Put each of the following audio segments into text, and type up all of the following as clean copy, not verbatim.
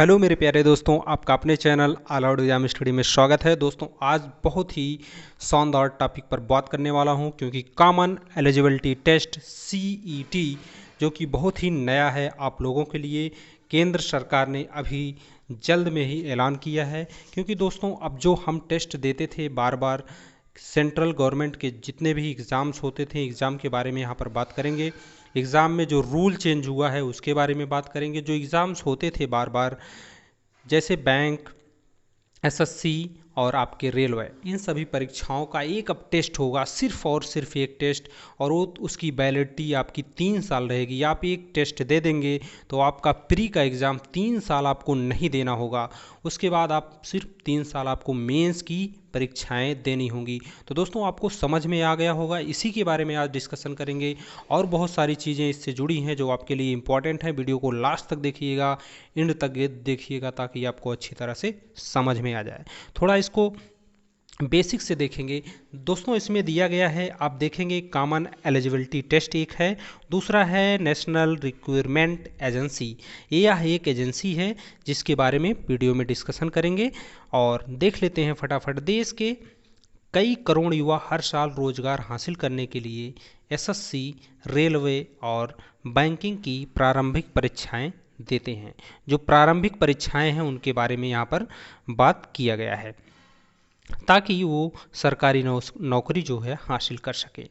Hello मेरे प्यारे दोस्तों, आपका अपने channel all out exam study में स्वागत है। दोस्तों आज बहुत ही शानदार टॉपिक पर बात करने वाला हूं, क्योंकि कॉमन एलिजिबिलिटी टेस्ट सीईटी जो कि बहुत ही नया है आप लोगों के लिए, केंद्र सरकार ने अभी जल्द में ही ऐलान किया है। क्योंकि दोस्तों अब जो हम टेस्ट देते थे बार बार, सेंट्रल गवर्नमेंट के जितने भी एग्ज़ाम्स होते थे, एग्ज़ाम के बारे में यहाँ पर बात करेंगे। एग्ज़ाम में जो रूल चेंज हुआ है उसके बारे में बात करेंगे। जो एग्ज़ाम्स होते थे बार बार, जैसे बैंक, एसएससी और आपके रेलवे, इन सभी परीक्षाओं का एक अब टेस्ट होगा, सिर्फ और सिर्फ एक टेस्ट, और वो उसकी वैलिडिटी आपकी 3 साल रहेगी। आप एक टेस्ट दे देंगे तो आपका प्री का एग्ज़ाम 3 साल आपको नहीं देना होगा। उसके बाद आप सिर्फ 3 साल आपको मेंस की परीक्षाएं देनी होंगी। तो दोस्तों आपको समझ में आ गया होगा, इसी के बारे में आज डिस्कशन करेंगे। और बहुत सारी चीज़ें इससे जुड़ी हैं जो आपके लिए इंपॉर्टेंट हैं। वीडियो को लास्ट तक देखिएगा, एंड तक देखिएगा, ताकि आपको अच्छी तरह से समझ में आ जाए। थोड़ा इसको बेसिक से देखेंगे दोस्तों। इसमें दिया गया है, आप देखेंगे कॉमन एलिजिबिलिटी टेस्ट एक है, दूसरा है नेशनल रिक्रूटमेंट एजेंसी। यह एक एजेंसी है जिसके बारे में वीडियो में डिस्कशन करेंगे। और देख लेते हैं फटाफट। देश के कई करोड़ युवा हर साल रोजगार हासिल करने के लिए एसएससी, रेलवे और बैंकिंग की प्रारंभिक परीक्षाएं देते हैं। जो प्रारंभिक परीक्षाएं हैं उनके बारे में यहाँ पर बात किया गया है, ताकि वो सरकारी नौकरी जो है हासिल कर सके।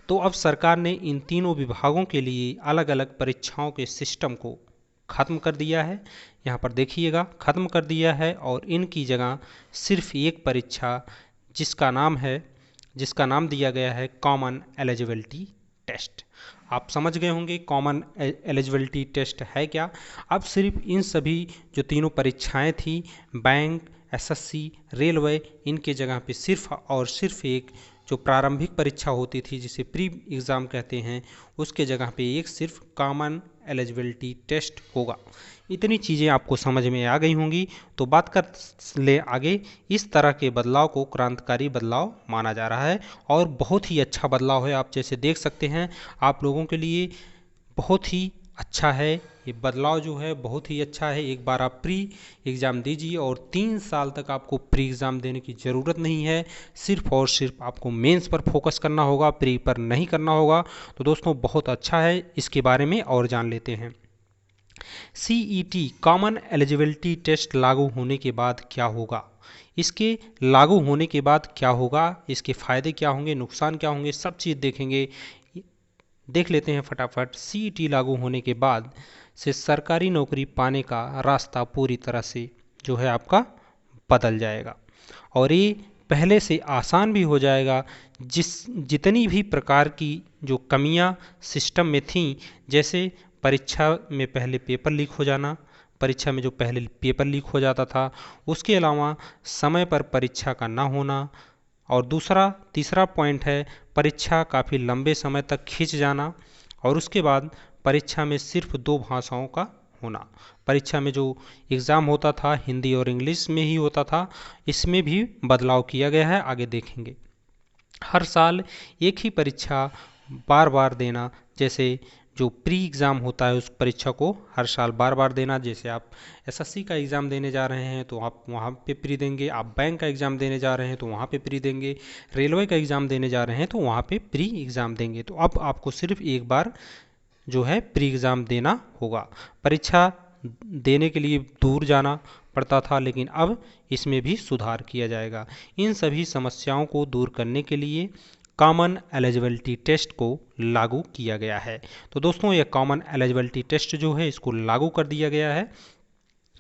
तो अब सरकार ने इन तीनों विभागों के लिए अलग अलग परीक्षाओं के सिस्टम को ख़त्म कर दिया है। यहाँ पर देखिएगा, ख़त्म कर दिया है, और इनकी जगह सिर्फ एक परीक्षा जिसका नाम दिया गया है कॉमन एलिजिबिलिटी टेस्ट। आप समझ गए होंगे कॉमन एलिजिबिलिटी टेस्ट है क्या। अब सिर्फ इन सभी जो तीनों परीक्षाएं थी, बैंक, एसएससी, रेलवे, इनके जगह पे सिर्फ और सिर्फ एक जो प्रारंभिक परीक्षा होती थी जिसे प्री एग्ज़ाम कहते हैं, उसके जगह पे एक सिर्फ कॉमन एलिजिबिलिटी टेस्ट होगा। इतनी चीज़ें आपको समझ में आ गई होंगी। तो बात कर ले आगे। इस तरह के बदलाव को क्रांतिकारी बदलाव माना जा रहा है, और बहुत ही अच्छा बदलाव है। आप जैसे देख सकते हैं, आप लोगों के लिए बहुत ही अच्छा है ये बदलाव, जो है बहुत ही अच्छा है। एक बार आप प्री एग्ज़ाम दीजिए और 3 साल तक आपको प्री एग्ज़ाम देने की ज़रूरत नहीं है। सिर्फ और सिर्फ आपको मेंस पर फोकस करना होगा, प्री पर नहीं करना होगा। तो दोस्तों बहुत अच्छा है, इसके बारे में और जान लेते हैं। सीईटी कॉमन एलिजिबिलिटी टेस्ट लागू होने के बाद क्या होगा, इसके लागू होने के बाद क्या होगा, इसके फ़ायदे क्या होंगे, नुकसान क्या होंगे, सब चीज़ देखेंगे। देख लेते हैं फटाफट। सीईटी लागू होने के बाद से सरकारी नौकरी पाने का रास्ता पूरी तरह से जो है आपका बदल जाएगा, और ये पहले से आसान भी हो जाएगा। जितनी भी प्रकार की जो कमियां सिस्टम में थीं, जैसे परीक्षा में पहले पेपर लीक हो जाना, परीक्षा में जो पहले पेपर लीक हो जाता था, उसके अलावा समय पर परीक्षा का ना होना, और तीसरा पॉइंट है परीक्षा काफ़ी लंबे समय तक खिंच जाना, और उसके बाद परीक्षा में सिर्फ 2 भाषाओं का होना। परीक्षा में जो एग्ज़ाम होता था हिंदी और इंग्लिश में ही होता था, इसमें भी बदलाव किया गया है, आगे देखेंगे। हर साल एक ही परीक्षा बार बार देना, जैसे जो प्री एग्ज़ाम होता है उस परीक्षा को हर साल बार बार देना। जैसे आप एसएससी का एग्ज़ाम देने जा रहे हैं तो आप वहाँ पे प्री देंगे, आप बैंक का एग्ज़ाम देने जा रहे हैं तो वहाँ पे प्री देंगे, रेलवे का एग्ज़ाम देने जा रहे हैं तो वहाँ पे प्री एग्ज़ाम देंगे। तो अब आपको सिर्फ एक बार जो है प्री एग्ज़ाम देना होगा। परीक्षा देने के लिए दूर जाना पड़ता था, लेकिन अब इसमें भी सुधार किया जाएगा। इन सभी समस्याओं को दूर करने के लिए कॉमन एलिजिबिलिटी टेस्ट को लागू किया गया है। तो दोस्तों ये कॉमन एलिजिबिलिटी टेस्ट जो है इसको लागू कर दिया गया है।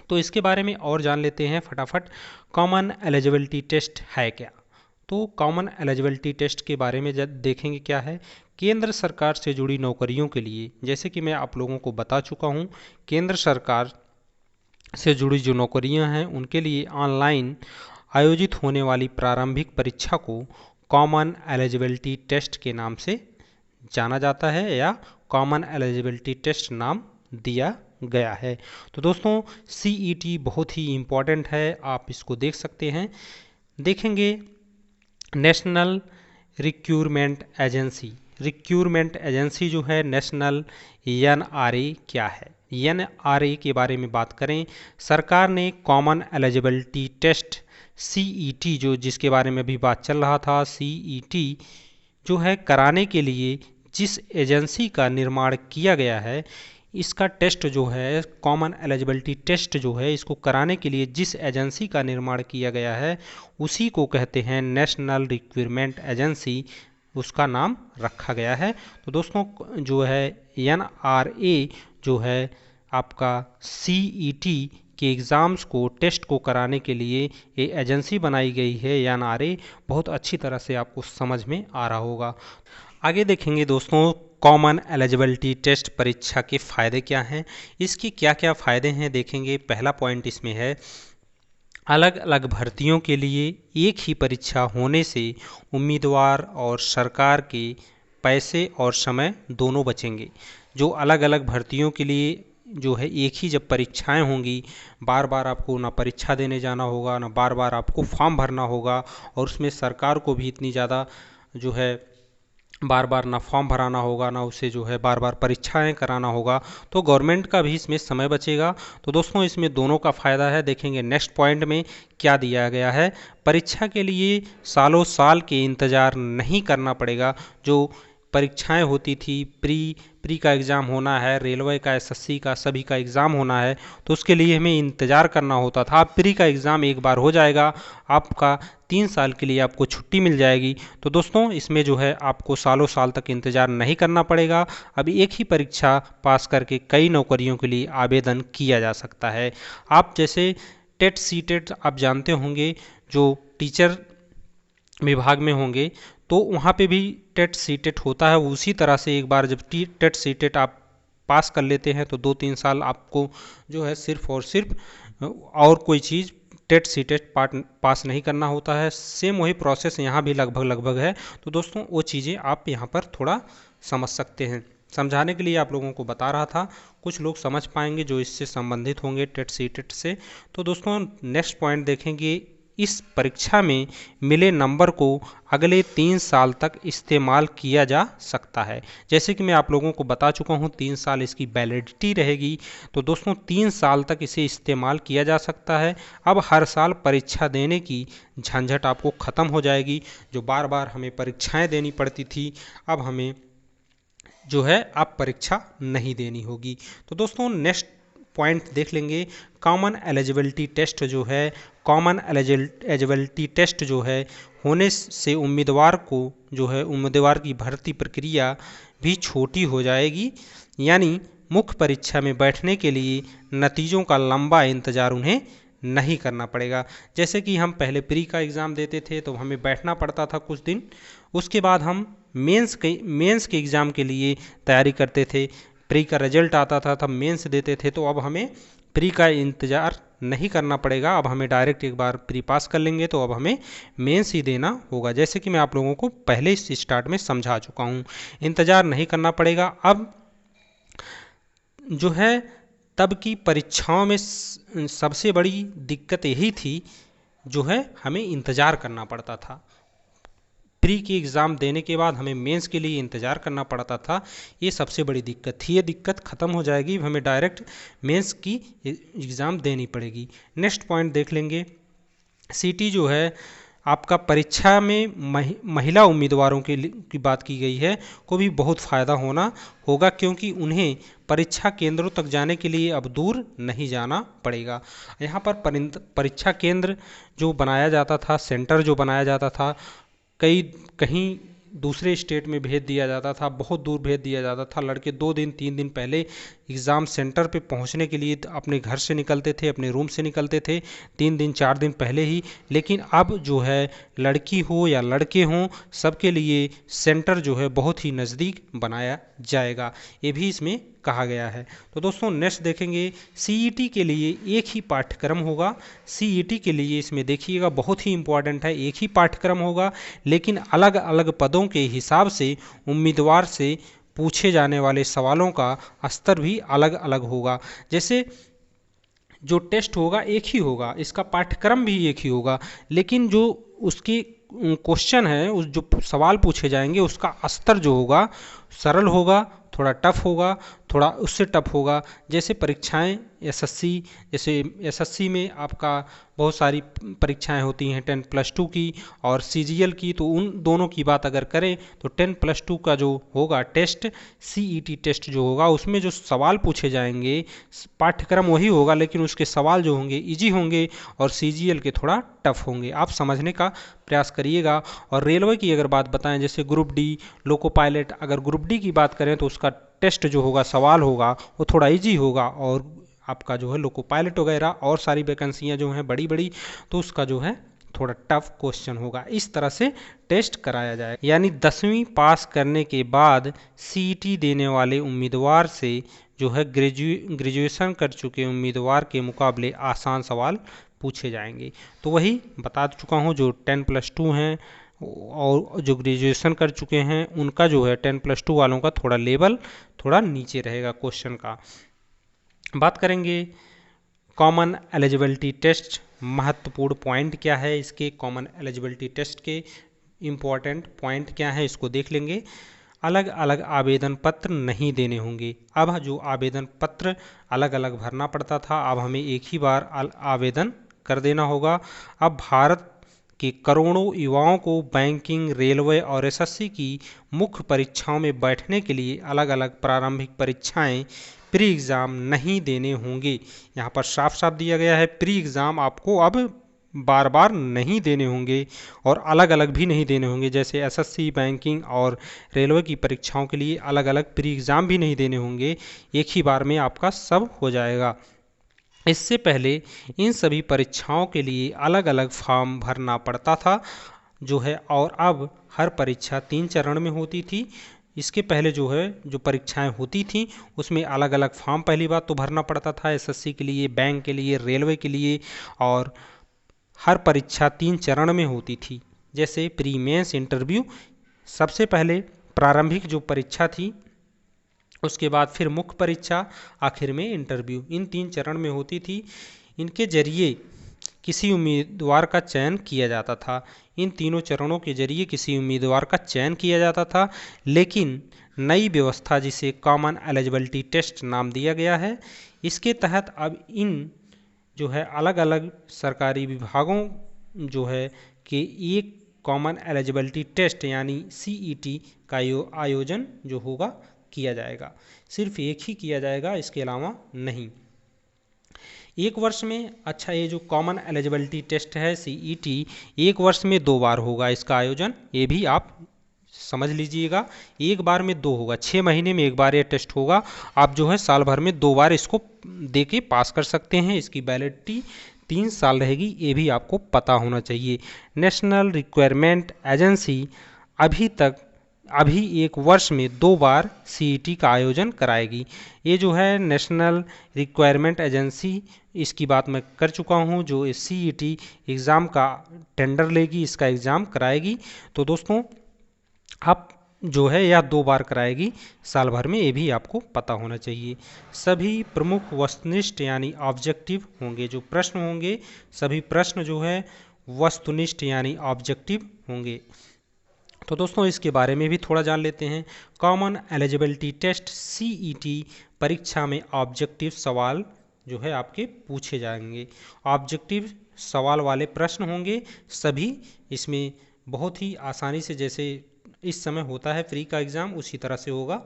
तो इसके बारे में और जान लेते हैं फटाफट। कॉमन एलिजिबिलिटी टेस्ट है क्या। तो कॉमन एलिजिबिलिटी टेस्ट के बारे में जब देखेंगे क्या है। केंद्र सरकार से जुड़ी नौकरियों के लिए, जैसे कि मैं आप लोगों को बता चुका हूँ, केंद्र सरकार से जुड़ी जो नौकरियां हैं उनके लिए ऑनलाइन आयोजित होने वाली प्रारंभिक परीक्षा को कॉमन एलिजिबिलिटी टेस्ट के नाम से जाना जाता है, या कॉमन एलिजिबिलिटी टेस्ट नाम दिया गया है। तो दोस्तों सीईटी बहुत ही इम्पॉर्टेंट है, आप इसको देख सकते हैं। देखेंगे national recruitment agency, recruitment agency जो है नेशनल एनआरए क्या है। एनआरए के बारे में बात करें, सरकार ने कॉमन एलिजिबिलिटी टेस्ट सीईटी जो जिसके बारे में अभी बात चल रहा था, सीईटी जो है कराने के लिए जिस एजेंसी का निर्माण किया गया है, इसका टेस्ट जो है कॉमन एलिजिबिलिटी टेस्ट जो है इसको कराने के लिए जिस एजेंसी का निर्माण किया गया है उसी को कहते हैं नेशनल रिक्रूटमेंट एजेंसी, उसका नाम रखा गया है। तो दोस्तों जो है एनआरए जो है आपका सीईटी के एग्ज़ाम्स को टेस्ट को कराने के लिए ये एजेंसी बनाई गई है एनआरए, बहुत अच्छी तरह से आपको समझ में आ रहा होगा। आगे देखेंगे दोस्तों कॉमन एलिजिबिलिटी टेस्ट परीक्षा के फ़ायदे क्या हैं, इसके क्या क्या फ़ायदे हैं देखेंगे। पहला पॉइंट इसमें है अलग अलग भर्तियों के लिए एक ही परीक्षा होने से उम्मीदवार और सरकार के पैसे और समय दोनों बचेंगे। जो अलग अलग भर्तियों के लिए जो है एक ही जब परीक्षाएं होंगी, बार बार आपको ना परीक्षा देने जाना होगा, ना बार बार आपको फॉर्म भरना होगा, और उसमें सरकार को भी इतनी ज़्यादा जो है बार बार ना फॉर्म भराना होगा, ना उसे जो है बार बार परीक्षाएं कराना होगा, तो गवर्नमेंट का भी इसमें समय बचेगा। तो दोस्तों इसमें दोनों का फ़ायदा है। देखेंगे नेक्स्ट पॉइंट में क्या दिया गया है, परीक्षा के लिए सालों साल के इंतज़ार नहीं करना पड़ेगा। जो परीक्षाएं होती थी, प्री का एग्ज़ाम होना है, रेलवे का, एसएससी का, सभी का एग्ज़ाम होना है, तो उसके लिए हमें इंतज़ार करना होता था। अब प्री का एग्ज़ाम एक बार हो जाएगा, आपका 3 साल के लिए आपको छुट्टी मिल जाएगी। तो दोस्तों इसमें जो है आपको सालों साल तक इंतज़ार नहीं करना पड़ेगा। अब एक ही परीक्षा पास करके कई नौकरियों के लिए आवेदन किया जा सकता है। आप जैसे टेट सीटेट आप जानते होंगे, जो टीचर विभाग में होंगे तो वहाँ पे भी टेट सीटेट होता है। उसी तरह से एक बार जब टेट सीटेट आप पास कर लेते हैं तो 2-3 साल आपको जो है सिर्फ और सिर्फ और कोई चीज़ टेट सीटेट पास नहीं करना होता है। सेम वही प्रोसेस यहाँ भी लगभग है। तो दोस्तों वो चीज़ें आप यहाँ पर थोड़ा समझ सकते हैं, समझाने के लिए आप लोगों को बता रहा था। कुछ लोग समझ पाएंगे जो इससे संबंधित होंगे टेट सीटेट से। तो दोस्तों नेक्स्ट पॉइंट देखेंगे, इस परीक्षा में मिले नंबर को अगले 3 साल तक इस्तेमाल किया जा सकता है। जैसे कि मैं आप लोगों को बता चुका हूँ 3 साल इसकी वैलिडिटी रहेगी। तो दोस्तों 3 साल तक इसे इस्तेमाल किया जा सकता है। अब हर साल परीक्षा देने की झंझट आपको ख़त्म हो जाएगी। जो बार बार हमें परीक्षाएं देनी पड़ती थी, अब हमें जो है अब परीक्षा नहीं देनी होगी। तो दोस्तों नेक्स्ट पॉइंट देख लेंगे, कॉमन एलिजिबिलिटी टेस्ट जो है, कॉमन एलिजिबिलिटी टेस्ट जो है होने से उम्मीदवार को जो है उम्मीदवार की भर्ती प्रक्रिया भी छोटी हो जाएगी। यानी मुख्य परीक्षा में बैठने के लिए नतीजों का लंबा इंतज़ार उन्हें नहीं करना पड़ेगा। जैसे कि हम पहले प्री का एग्ज़ाम देते थे तो हमें बैठना पड़ता था कुछ दिन, उसके बाद हम मेंस के एग्ज़ाम के लिए तैयारी करते थे। प्री का रिजल्ट आता था तब मेंस देते थे। तो अब हमें प्री का इंतज़ार नहीं करना पड़ेगा, अब हमें डायरेक्ट एक बार प्री पास कर लेंगे तो अब हमें मेंस ही देना होगा। जैसे कि मैं आप लोगों को पहले इस स्टार्ट में समझा चुका हूँ, इंतज़ार नहीं करना पड़ेगा। अब जो है तब की परीक्षाओं में सबसे बड़ी दिक्कत यही थी, जो है हमें इंतज़ार करना पड़ता था। प्री की एग्ज़ाम देने के बाद हमें मेंस के लिए इंतज़ार करना पड़ता था, ये सबसे बड़ी दिक्कत थी। ये दिक्कत ख़त्म हो जाएगी, हमें डायरेक्ट मेंस की एग्ज़ाम देनी पड़ेगी। नेक्स्ट पॉइंट देख लेंगे, सीटी जो है आपका परीक्षा में महिला उम्मीदवारों की बात की गई है को भी बहुत फ़ायदा होगा, क्योंकि उन्हें परीक्षा केंद्रों तक जाने के लिए अब दूर नहीं जाना पड़ेगा। यहाँ पर परीक्षा केंद्र जो बनाया जाता था, सेंटर जो बनाया जाता था, कहीं दूसरे स्टेट में भेज दिया जाता था, बहुत दूर भेज दिया जाता था। लड़के 2 दिन 3 दिन पहले एग्ज़ाम सेंटर पे पहुंचने के लिए अपने घर से निकलते थे, अपने रूम से निकलते थे 3 दिन 4 दिन पहले ही। लेकिन अब जो है लड़की हो या लड़के हों, सबके लिए सेंटर जो है बहुत ही नज़दीक बनाया जाएगा, ये भी इसमें कहा गया है। तो दोस्तों नेक्स्ट देखेंगे, सीईटी के लिए एक ही पाठ्यक्रम होगा। सीईटी के लिए इसमें देखिएगा बहुत ही इम्पोर्टेंट है, एक ही पाठ्यक्रम होगा, लेकिन अलग अलग पदों के हिसाब से उम्मीदवार से पूछे जाने वाले सवालों का स्तर भी अलग अलग होगा। जैसे जो टेस्ट होगा एक ही होगा, इसका पाठ्यक्रम भी एक ही होगा, लेकिन जो उसके क्वेश्चन है, उस जो सवाल पूछे जाएंगे उसका स्तर जो होगा सरल होगा, थोड़ा टफ होगा, थोड़ा उससे टफ होगा। जैसे परीक्षाएं एसएससी, जैसे एसएससी में आपका बहुत सारी परीक्षाएं होती हैं 10+2 की और सीजीएल की, तो उन दोनों की बात अगर करें तो 10+2 का जो होगा टेस्ट, सीईटी टेस्ट जो होगा, उसमें जो सवाल पूछे जाएंगे पाठ्यक्रम वही होगा लेकिन उसके सवाल जो होंगे इजी होंगे और सीजीएल के थोड़ा टफ होंगे। आप समझने का प्रयास करिएगा। और रेलवे की अगर बात बताएं, जैसे ग्रुप डी, लोको पायलट, अगर ग्रुप डी की बात करें तो उसका टेस्ट जो होगा, सवाल होगा, वो थोड़ा इजी होगा। और आपका जो है लोको पायलट वगैरह और सारी वैकेंसियाँ जो हैं बड़ी बड़ी, तो उसका जो है थोड़ा टफ क्वेश्चन होगा। इस तरह से टेस्ट कराया जाए, यानी 10वीं पास करने के बाद सीईटी देने वाले उम्मीदवार से जो है ग्रेजुएशन कर चुके उम्मीदवार के मुकाबले आसान सवाल पूछे जाएंगे। तो वही बता चुका हूँ, जो 10+2 हैं और जो ग्रेजुएशन कर चुके हैं उनका जो है 10+2 वालों का थोड़ा लेवल थोड़ा नीचे रहेगा क्वेश्चन का। बात करेंगे कॉमन एलिजिबिलिटी टेस्ट, महत्वपूर्ण पॉइंट क्या है इसके, कॉमन एलिजिबिलिटी टेस्ट के इम्पॉर्टेंट पॉइंट क्या है इसको देख लेंगे। अलग अलग आवेदन पत्र नहीं देने होंगे। अब जो आवेदन पत्र अलग अलग भरना पड़ता था, अब हमें एक ही बार आवेदन कर देना होगा। अब भारत के करोड़ों युवाओं को बैंकिंग, रेलवे और एसएससी की मुख्य परीक्षाओं में बैठने के लिए अलग अलग प्रारंभिक परीक्षाएं, प्री एग्ज़ाम नहीं देने होंगे। यहाँ पर साफ साफ दिया गया है, प्री एग्ज़ाम आपको अब बार बार नहीं देने होंगे और अलग अलग भी नहीं देने होंगे। जैसे एसएससी, बैंकिंग और रेलवे की परीक्षाओं के लिए अलग अलग प्री एग्ज़ाम भी नहीं देने होंगे, एक ही बार में आपका सब हो जाएगा। इससे पहले इन सभी परीक्षाओं के लिए अलग अलग फॉर्म भरना पड़ता था जो है, और अब हर परीक्षा 3 चरण में होती थी। इसके पहले जो है जो परीक्षाएं होती थी उसमें अलग अलग फॉर्म पहली बात तो भरना पड़ता था, एसएससी के लिए, बैंक के लिए, रेलवे के लिए, और हर परीक्षा 3 चरण में होती थी। जैसे प्री मेंस इंटरव्यू, सबसे पहले प्रारंभिक जो परीक्षा थी, उसके बाद फिर मुख्य परीक्षा, आखिर में इंटरव्यू, इन 3 चरण में होती थी। इनके जरिए किसी उम्मीदवार का चयन किया जाता था। इन तीनों चरणों के जरिए किसी उम्मीदवार का चयन किया जाता था, लेकिन नई व्यवस्था जिसे कॉमन एलिजिबिलिटी टेस्ट नाम दिया गया है, इसके तहत अब इन जो है अलग अलग सरकारी विभागों जो है कि एक कॉमन एलिजिबिलिटी टेस्ट यानी सीईटी का आयोजन जो होगा किया जाएगा। सिर्फ एक ही किया जाएगा, इसके अलावा नहीं। एक वर्ष में, अच्छा ये जो कॉमन एलिजिबिलिटी टेस्ट है सीईटी, एक वर्ष में 2 बार होगा इसका आयोजन, ये भी आप समझ लीजिएगा। एक बार में 2 होगा, 6 महीने में एक बार ये टेस्ट होगा। आप जो है साल भर में 2 बार इसको दे के पास कर सकते हैं। इसकी वैलिडिटी 3 साल रहेगी, ये भी आपको पता होना चाहिए। नेशनल रिक्वायरमेंट एजेंसी अभी एक वर्ष में 2 बार सीईटी का आयोजन कराएगी। ये जो है नेशनल रिक्वायरमेंट एजेंसी, इसकी बात मैं कर चुका हूँ, जो सीईटी एग्ज़ाम का टेंडर लेगी, इसका एग्ज़ाम कराएगी। तो दोस्तों आप जो है यह 2 बार कराएगी साल भर में, ये भी आपको पता होना चाहिए। सभी प्रमुख वस्तुनिष्ठ यानी ऑब्जेक्टिव होंगे, जो प्रश्न होंगे सभी प्रश्न जो है वस्तुनिष्ठ यानी ऑब्जेक्टिव होंगे। तो दोस्तों इसके बारे में भी थोड़ा जान लेते हैं। कॉमन एलिजिबिलिटी टेस्ट सीईटी परीक्षा में ऑब्जेक्टिव सवाल जो है आपके पूछे जाएंगे। ऑब्जेक्टिव सवाल वाले प्रश्न होंगे सभी, इसमें बहुत ही आसानी से, जैसे इस समय होता है प्री का एग्ज़ाम, उसी तरह से होगा।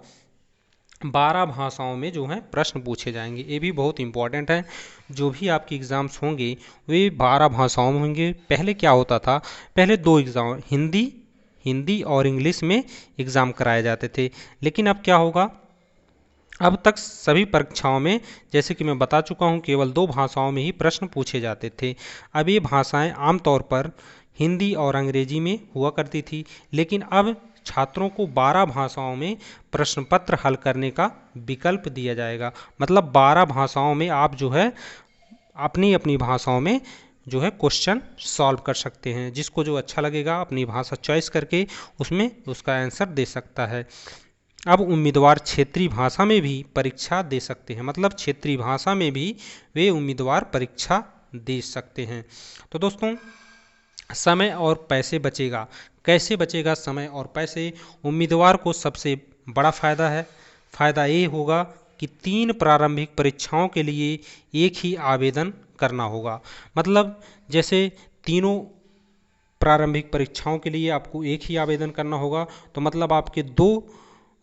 12 भाषाओं में जो है प्रश्न पूछे जाएंगे, ये भी बहुत इंपॉर्टेंट है। जो भी आपके एग्ज़ाम्स होंगे वे 12 भाषाओं में होंगे। पहले क्या होता था, पहले 2 एग्ज़ाम, हिंदी और इंग्लिश में एग्ज़ाम कराए जाते थे, लेकिन अब क्या होगा, अब तक सभी परीक्षाओं में, जैसे कि मैं बता चुका हूं, केवल 2 भाषाओं में ही प्रश्न पूछे जाते थे। अब ये भाषाएं आमतौर पर हिंदी और अंग्रेजी में हुआ करती थी, लेकिन अब छात्रों को 12 भाषाओं में प्रश्न पत्र हल करने का विकल्प दिया जाएगा। मतलब 12 भाषाओं में आप जो है अपनी अपनी भाषाओं में जो है क्वेश्चन सॉल्व कर सकते हैं। जिसको जो अच्छा लगेगा अपनी भाषा चॉइस करके उसमें उसका आंसर दे सकता है। अब उम्मीदवार क्षेत्रीय भाषा में भी परीक्षा दे सकते हैं, मतलब क्षेत्रीय भाषा में भी वे उम्मीदवार परीक्षा दे सकते हैं। तो दोस्तों समय और पैसे बचेगा। कैसे बचेगा समय और पैसे? उम्मीदवार को सबसे बड़ा फ़ायदा ये होगा कि 3 प्रारंभिक परीक्षाओं के लिए एक ही आवेदन करना होगा। मतलब जैसे तीनों प्रारंभिक परीक्षाओं के लिए आपको एक ही आवेदन करना होगा, तो मतलब आपके 2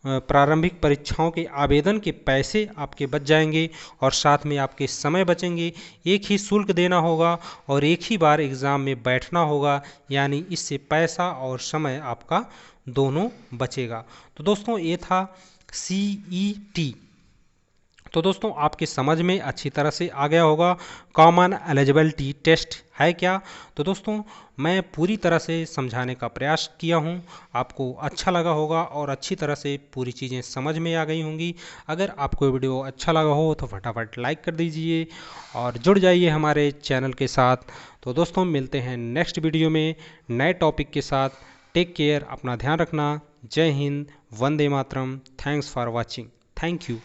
प्रारंभिक परीक्षाओं के आवेदन के पैसे आपके बच जाएंगे और साथ में आपके समय बचेंगे। एक ही शुल्क देना होगा और एक ही बार एग्ज़ाम में बैठना होगा, यानी इससे पैसा और समय आपका दोनों बचेगा। तो दोस्तों ये था CET। तो दोस्तों आपके समझ में अच्छी तरह से आ गया होगा कॉमन एलिजिबिलिटी टेस्ट है क्या। तो दोस्तों मैं पूरी तरह से समझाने का प्रयास किया हूँ, आपको अच्छा लगा होगा और अच्छी तरह से पूरी चीज़ें समझ में आ गई होंगी। अगर आपको वीडियो अच्छा लगा हो तो फटाफट लाइक कर दीजिए और जुड़ जाइए हमारे चैनल के साथ। तो दोस्तों मिलते हैं नेक्स्ट वीडियो में नए टॉपिक के साथ। टेक केयर, अपना ध्यान रखना। Jai Hind, Vande Mataram. Thanks for watching. Thank you.